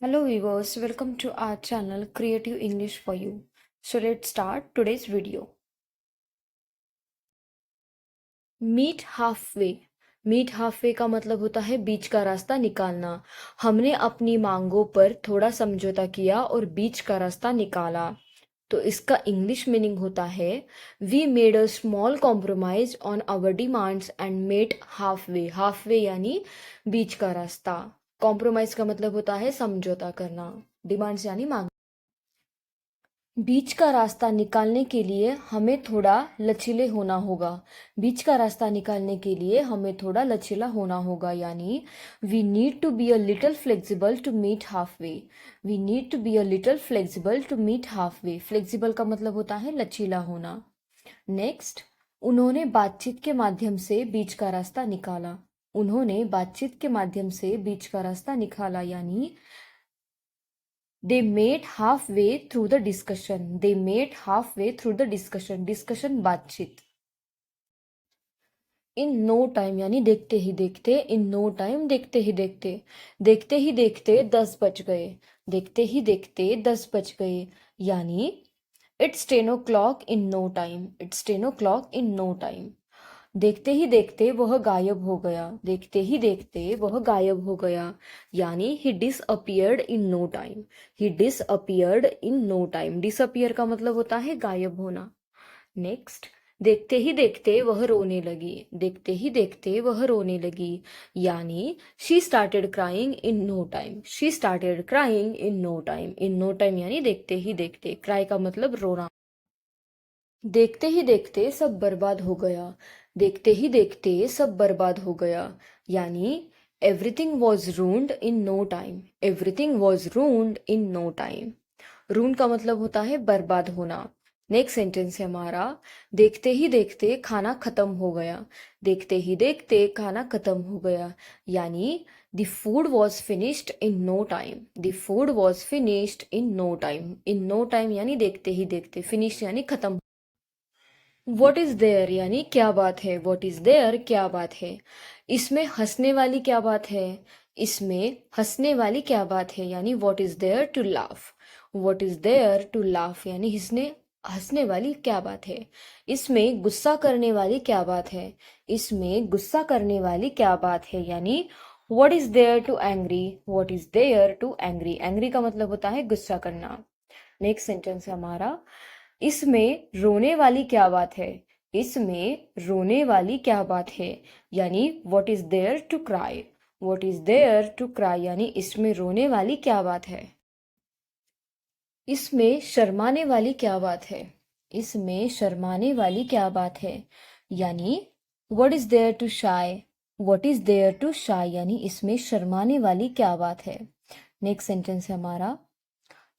Hello viewers, welcome to our channel Creative English for You. So let's start today's video. Meet halfway. Meet halfway का मतलब होता है बीच का रास्ता निकालना। हमने अपनी मांगों पर थोड़ा समझौता किया और बीच का रास्ता निकाला। तो इसका इंग्लिश मीनिंग होता है we made a small compromise on our demands and met halfway. Halfway यानी बीच का रास्ता। कॉम्प्रोमाइज का मतलब होता है समझौता करना। डिमांड्स यानी मांग। बीच का रास्ता निकालने के लिए हमें थोड़ा लचीले होना होगा। बीच का रास्ता निकालने के लिए हमें थोड़ा लचीला होना होगा यानी we need to be a little flexible to meet half way. We need to be a little flexible to meet half way. Flexible का मतलब होता है लचीला होना। नेक्स्ट, उन्होंने बातचीत के माध्यम से बीच का रास्ता निकाला। उन्होंने बातचीत के माध्यम से बीच का रास्ता निकाला यानी they met halfway through the discussion. They met halfway through the discussion. Discussion बातचीत। इन नो टाइम यानी देखते ही देखते। इन नो टाइम देखते ही देखते। देखते ही देखते 10 बज गए। देखते ही देखते 10 बज गए यानी it's 10 o'clock in no time. It's 10 o'clock in no time. देखते ही देखते वह गायब हो गया। देखते ही देखते वह गायब हो गया यानी he disappeared in no time. He disappeared in no time. Disappear का मतलब होता है गायब होना। नेक्स्ट, देखते ही देखते वह रोने लगी। देखते ही देखते वह रोने लगी यानी she started crying in no time. She started crying in no time. In no time यानी देखते ही देखते। क्राई का मतलब रोना। देखते ही देखते सब बर्बाद हो गया। देखते ही देखते सब बर्बाद हो गया यानी everything was ruined in no time. Everything was ruined in no time. Ruin का मतलब होता है बर्बाद होना। नेक्स्ट सेंटेंस है हमारा देखते ही देखते खाना खत्म हो गया। देखते ही देखते खाना खत्म हो गया यानी the food was finished in no time. The food was finished in no time. In no time यानी देखते ही देखते। फिनिश यानी खत्म। वॉट इज देयर यानी क्या बात है। वॉट इज देयर क्या बात है। इसमें हंसने वाली क्या बात है। इसमें हंसने वाली क्या बात है यानी what is there to laugh. What is there to laugh यानी हंसने हंसने वाली क्या बात है। इसमें गुस्सा करने वाली क्या बात है। इसमें गुस्सा करने वाली क्या बात है यानी what is there to angry. What is there to angry. Angry का मतलब होता है गुस्सा करना। नेक्स्ट सेंटेंस है हमारा इसमें रोने वाली क्या बात है। इसमें रोने वाली क्या बात है यानी what is there to cry. What is there to cry यानी इसमें रोने वाली क्या बात है। इसमें शर्माने वाली क्या बात है। इसमें शर्माने वाली क्या बात है यानी वॉट इज देयर टू शाई। वॉट इज देयर टू शाई यानी इसमें शर्माने वाली क्या बात है। नेक्स्ट सेंटेंस है हमारा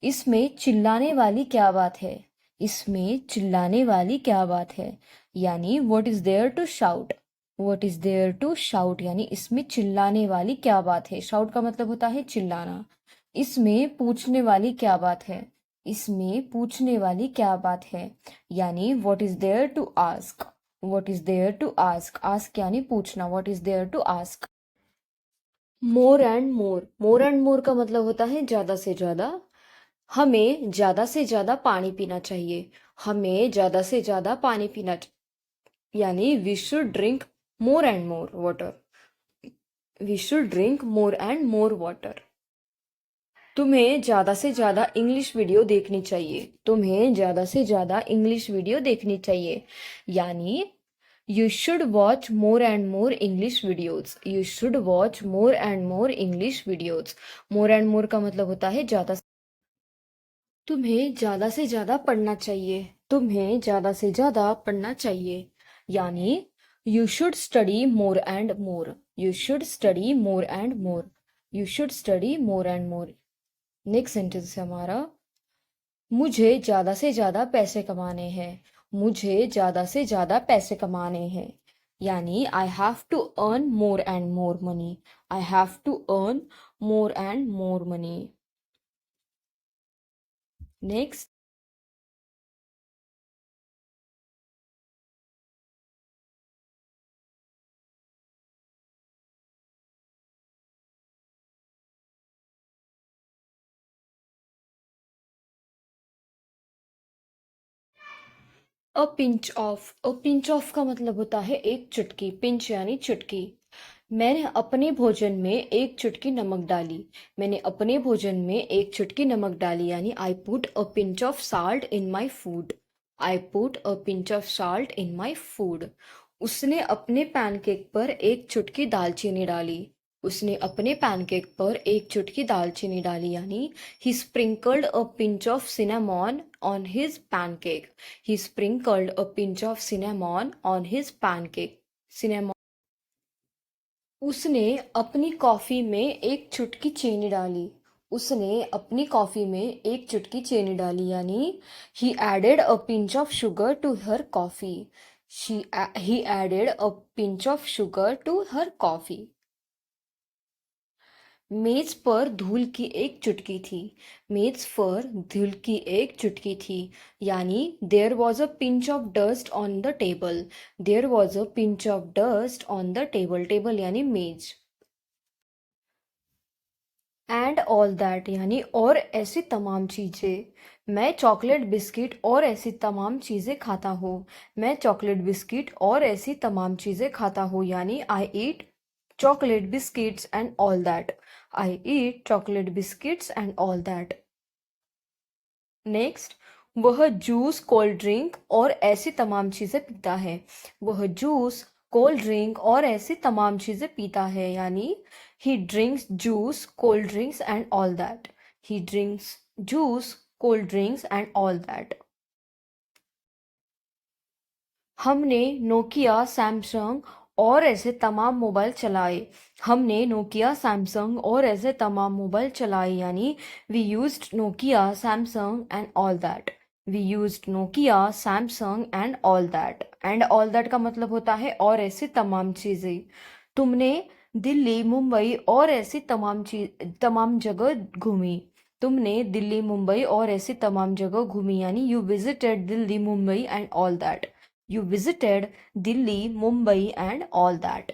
इसमें चिल्लाने वाली क्या बात है। इसमें चिल्लाने वाली क्या बात है यानी what is there to shout. What is there to shout यानी इसमें चिल्लाने वाली क्या बात है। शाउट का मतलब होता है चिल्लाना। इसमें पूछने वाली क्या बात है। इसमें पूछने वाली क्या बात है यानी what is there to ask. What is there to ask. Ask यानी पूछना। What is there to ask. More and more. More and more का मतलब होता है ज्यादा से ज्यादा। हमें ज़्यादा से ज़्यादा पानी पीना चाहिए। हमें ज़्यादा से ज़्यादा पानी पीना यानी we should drink more and more water. We should drink more and more water. तुम्हें ज़्यादा से ज़्यादा इंग्लिश वीडियो देखनी चाहिए। तुम्हें ज़्यादा से ज़्यादा इंग्लिश वीडियो देखनी चाहिए यानी you should watch more and more English videos. You should watch more and more English videos. More and more का मतलब होता है ज़्यादा। तुम्हें ज़्यादा से ज़्यादा पढ़ना चाहिए। तुम्हें ज़्यादा से ज़्यादा पढ़ना चाहिए यानी you should study more and more. You should study more and more. You should study more and more. Next sentence है हमारा मुझे ज़्यादा से ज़्यादा पैसे कमाने हैं। मुझे ज़्यादा से ज़्यादा पैसे कमाने हैं यानी I have to earn more and more money. I have to earn more and more money. Next, a pinch of, a pinch of का मतलब होता है एक चुटकी, पिंच यानी चुटकी। मैंने अपने भोजन में एक चुटकी नमक डाली, मैंने अपने भोजन में एक चुटकी नमक डाली यानी I put a pinch of salt in my food, I put a pinch of salt in my food. उसने अपने पैनकेक पर एक चुटकी दालचीनी डाली, उसने अपने पैनकेक पर एक चुटकी दालचीनी डाली यानी he sprinkled a pinch of cinnamon on his pancake, he sprinkled a pinch of cinnamon on his pancake. Cinnamon. उसने अपनी कॉफी में एक चुटकी चीनी डाली, उसने अपनी कॉफी में एक चुटकी चीनी डाली यानी he added a pinch of sugar to her coffee. He added a pinch of sugar to her coffee. मेज पर धूल की एक चुटकी थी, मेज पर धूल की एक चुटकी थी यानी there was a pinch of dust on the table, there was a pinch of dust on the table, table यानी मेज। एंड ऑल दैट यानी और ऐसी तमाम चीज़ें, मैं चॉकलेट बिस्किट और ऐसी तमाम चीज़ें खाता हूँ, मैं चॉकलेट बिस्किट और ऐसी तमाम चीज़ें खाता हूँ यानी आई ईट chocolate biscuits and all that. I eat chocolate biscuits and all that. Next, वह जूस कोल्ड ड्रिंक और ऐसी तमाम चीज़ें पीता है, वह जूस कोल्ड ड्रिंक और ऐसी तमाम चीज़ें पीता है यानी ही drinks juice cold drinks and all that, he drinks juice cold drinks and all that. हमने नोकिया सैमसंग और ऐसे तमाम मोबाइल चलाए, हमने नोकिया सैमसंग और ऐसे तमाम मोबाइल चलाए यानी we used Nokia Samsung and all that, we used Nokia Samsung and all that का मतलब होता है और ऐसी तमाम चीज़ें। तुमने दिल्ली मुंबई और ऐसी तमाम जगह घूमी, तुमने दिल्ली मुंबई और ऐसी तमाम जगह घूमी यानी you visited Delhi Mumbai and all that, you visited Delhi Mumbai and all that.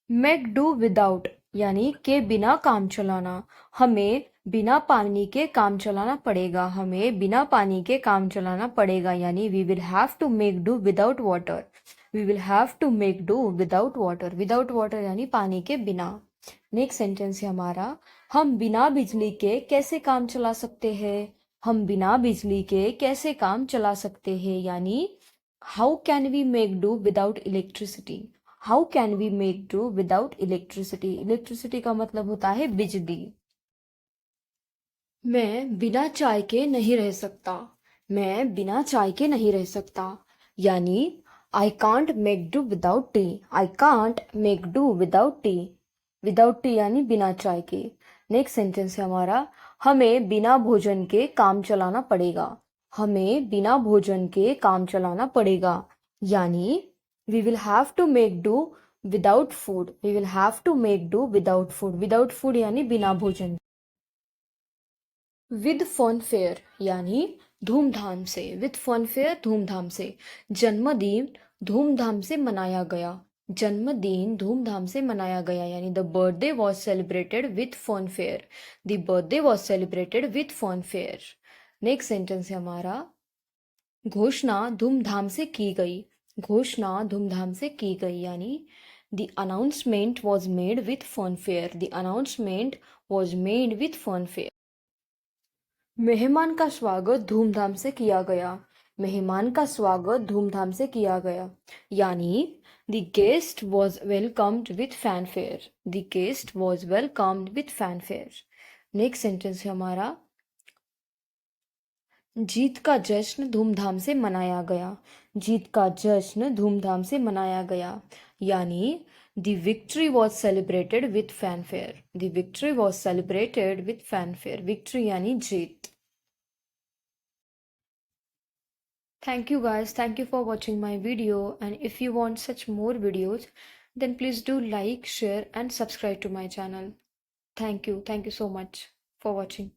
Make do without यानी के बिना काम चलाना, हमें बिना पानी के काम चलाना पड़ेगा, हमें बिना पानी के काम चलाना पड़ेगा यानी we will have to make do without water, we will have to make do without water, without water यानी पानी के बिना। नेक्स्ट सेंटेंस है हमारा, हम बिना बिजली के कैसे काम चला सकते हैं, हम बिना बिजली के कैसे काम चला सकते हैं यानी how can we make do without electricity, how can we make do without electricity, electricity का मतलब होता है बिजली। मैं बिना चाय के नहीं रह सकता, मैं बिना चाय के नहीं रह सकता यानी I can't make do without T, I can't make do without T, without T यानी बिना चाय के। नेक्स्ट सेंटेंस है हमारा, हमें बिना भोजन के काम चलाना पड़ेगा, हमें बिना भोजन के काम चलाना पड़ेगा यानी we will have to make do without food, we will have to make do without food, without food यानी बिना भोजन। विद फन फेयर यानी धूमधाम से, विद फन फेयर धूमधाम से। जन्मदिन धूमधाम से मनाया गया, जन्मदिन धूमधाम से मनाया गया यानी the birthday was celebrated with fun fair, the birthday was celebrated with fun fair. Next sentence है हमारा, घोषणा धूमधाम से की गई, घोषणा धूमधाम से की गई यानी the announcement was made with fun fair, the announcement was made with fun fair. मेहमान का स्वागत धूमधाम से किया गया, मेहमान का स्वागत धूमधाम से किया गया यानी the guest was welcomed with fanfare, the guest was welcomed with fanfare. Next sentence है हमारा, जीत का जश्न धूमधाम से मनाया गया, जीत का जश्न धूमधाम से मनाया गया यानी the victory was celebrated with fanfare, the victory was celebrated with fanfare, victory यानी जीत। Thank you guys. Thank you for watching my video. And if you want such more videos, then please do like, share, and subscribe to my channel. Thank you. Thank you so much for watching.